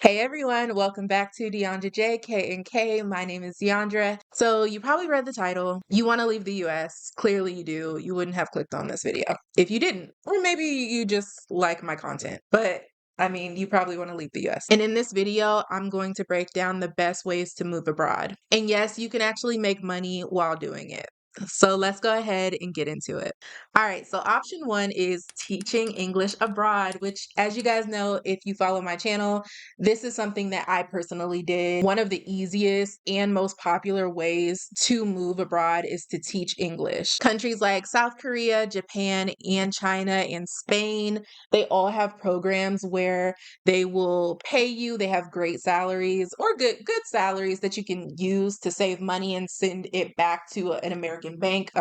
Hey everyone, welcome back to Deandra J, K and K. My name is Deandra. So you probably read the title. You want to leave the US. Clearly you do. You wouldn't have clicked on this video if you didn't. Or maybe you just like my content. But you probably want to leave the US. And in this video, I'm going to break down the best ways to move abroad. And yes, you can actually make money while doing it. So let's go ahead and get into it. All right, so option one is teaching English abroad, which, as you guys know, if you follow my channel, this is something that I personally did. One of the easiest and most popular ways to move abroad is to teach English. Countries like South Korea, Japan, and China, and Spain, they all have programs where they will pay you. They have great salaries or good salaries that you can use to save money and send it back to an American bank,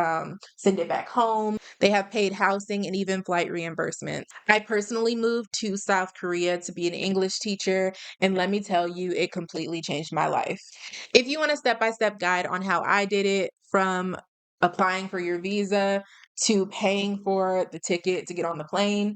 send it back home. They have paid housing and even flight reimbursements. I personally moved to South Korea to be an English teacher, and let me tell you, it completely changed my life. If you want a step-by-step guide on how I did it, from applying for your visa to paying for the ticket to get on the plane,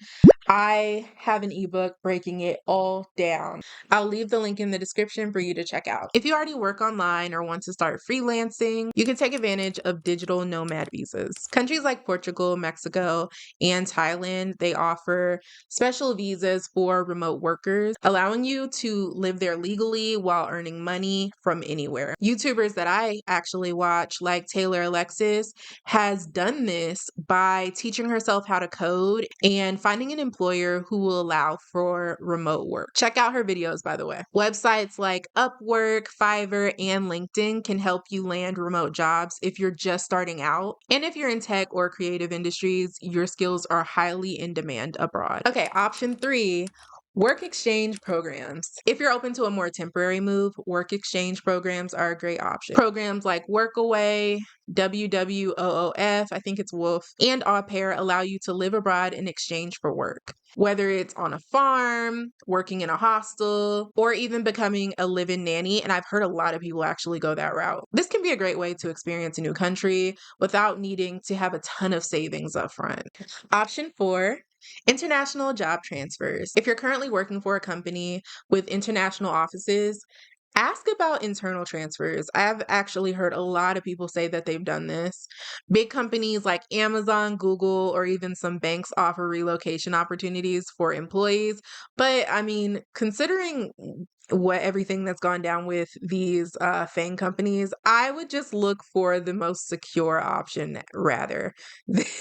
I have an ebook breaking it all down. I'll leave the link in the description for you to check out. If you already work online or want to start freelancing, you can take advantage of digital nomad visas. Countries like Portugal, Mexico, and Thailand, they offer special visas for remote workers, allowing you to live there legally while earning money from anywhere. YouTubers that I actually watch, like Taylor Alexis, has done this by teaching herself how to code and finding an employer who will allow for remote work. Check out her videos, by the way. Websites like Upwork, Fiverr, and LinkedIn can help you land remote jobs if you're just starting out. And if you're in tech or creative industries, your skills are highly in demand abroad. Okay, option three, work exchange programs. If you're open to a more temporary move, work exchange programs are a great option. Programs like Workaway, WWOOF, I think it's Wolf, and Au Pair allow you to live abroad in exchange for work. Whether it's on a farm, working in a hostel, or even becoming a live-in nanny, and I've heard a lot of people actually go that route. This can be a great way to experience a new country without needing to have a ton of savings up front. Option four, international job transfers. If you're currently working for a company with international offices, ask about internal transfers. I've actually heard a lot of people say that they've done this. Big companies like Amazon, Google, or even some banks offer relocation opportunities for employees. But considering everything that's gone down with these FANG companies, I would just look for the most secure option rather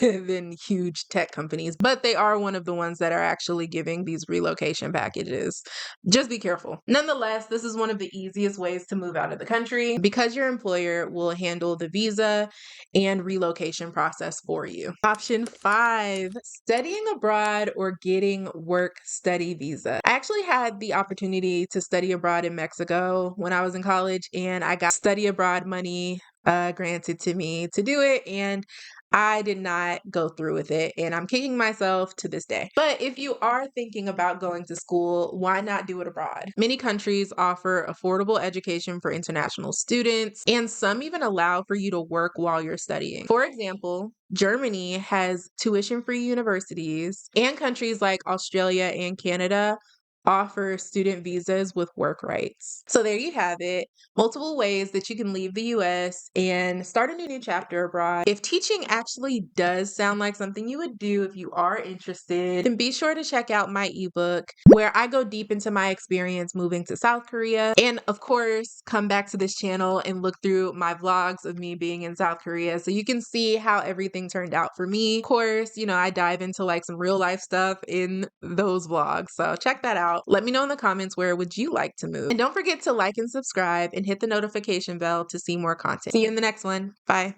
than huge tech companies. But they are one of the ones that are actually giving these relocation packages. Just be careful. Nonetheless, this is one of the easiest ways to move out of the country because your employer will handle the visa and relocation process for you. Option five, studying abroad or getting work study visa. I actually had the opportunity to study abroad in Mexico when I was in college, and I got study abroad money granted to me to do it, and I did not go through with it, and I'm kicking myself to this day. But if you are thinking about going to school, why not do it abroad? Many countries offer affordable education for international students, and some even allow for you to work while you're studying. For example, Germany has tuition-free universities, and countries like Australia and Canada offer student visas with work rights. So there you have it. Multiple ways that you can leave the US and start a new chapter abroad. If teaching actually does sound like something you would do if you are interested, then be sure to check out my ebook where I go deep into my experience moving to South Korea. And of course, come back to this channel and look through my vlogs of me being in South Korea so you can see how everything turned out for me. Of course, I dive into like some real life stuff in those vlogs. So check that out. Let me know in the comments, where would you like to move? And don't forget to like and subscribe and hit the notification bell to see more content. See you in the next one. Bye.